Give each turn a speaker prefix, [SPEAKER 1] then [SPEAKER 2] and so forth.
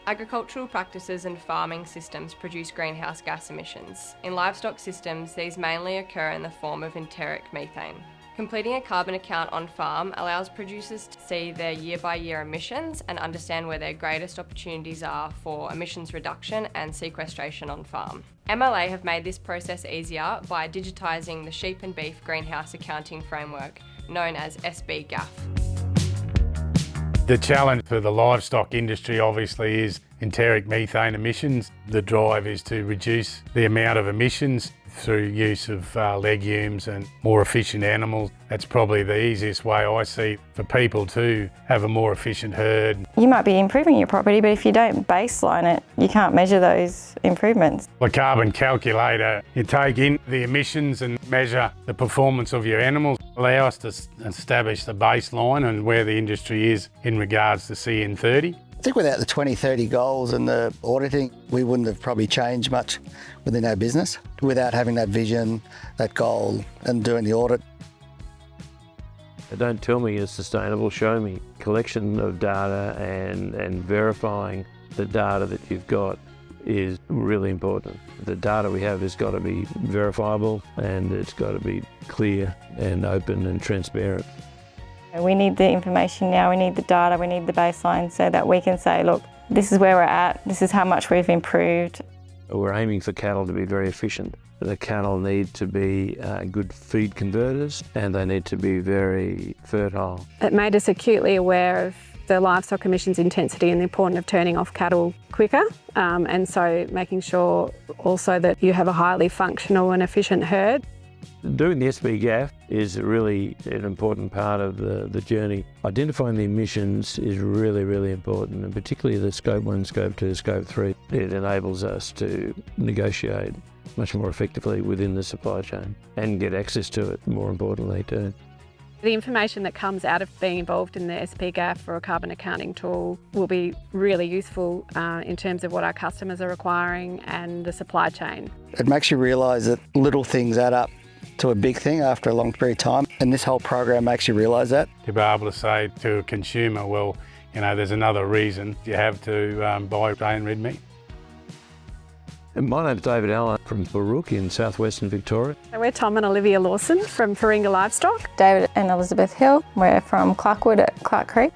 [SPEAKER 1] Agricultural practices and farming systems produce greenhouse gas emissions. In livestock systems, these mainly occur in the form of enteric methane. Completing a carbon account on farm allows producers to see their year-by-year emissions and understand where their greatest opportunities are for emissions reduction and sequestration on farm. MLA have made this process easier by digitising the sheep and beef greenhouse accounting framework, known as SB-GAF.
[SPEAKER 2] The challenge for the livestock industry obviously is enteric methane emissions. The drive is to reduce the amount of emissions through use of legumes and more efficient animals. That's probably the easiest way I see for people to have a more efficient herd.
[SPEAKER 3] You might be improving your property, but if you don't baseline it, you can't measure those improvements.
[SPEAKER 2] The carbon calculator, you take in the emissions and measure the performance of your animals, allow us to establish the baseline and where the industry is in regards to CN30.
[SPEAKER 4] I think without the 2030 goals and the auditing, we wouldn't have probably changed much within our business without having that vision, that goal and doing the audit.
[SPEAKER 5] Don't tell me it's sustainable, show me. Collection of data and verifying the data that you've got is really important. The data we have has got to be verifiable and it's got to be clear and open and transparent.
[SPEAKER 3] We need the information now, we need the data, we need the baseline so that we can say, look, this is where we're at, this is how much we've improved.
[SPEAKER 5] We're aiming for cattle to be very efficient. The cattle need to be good feed converters and they need to be very fertile.
[SPEAKER 6] It made us acutely aware of the livestock emissions intensity and the importance of turning off cattle quicker, and so making sure also that you have a highly functional and efficient herd.
[SPEAKER 5] Doing the SB-GAF is really an important part of the journey. Identifying the emissions is really, really important, and particularly the Scope 1, Scope 2, Scope 3. It enables us to negotiate much more effectively within the supply chain and get access to it, more importantly too.
[SPEAKER 6] The information that comes out of being involved in the SB-GAF or a carbon accounting tool will be really useful in terms of what our customers are requiring and the supply chain.
[SPEAKER 4] It makes you realise that little things add up to a big thing after a long period of time, and this whole program makes you realise that.
[SPEAKER 2] To be able to say to a consumer, well, you know, there's another reason you have to buy grey and red meat.
[SPEAKER 5] And my name's David Allen from Barook in southwestern Victoria.
[SPEAKER 6] So we're Tom and Olivia Lawson from Faringa Livestock.
[SPEAKER 3] David and Elizabeth Hill, we're from Clarkwood at Clark Creek.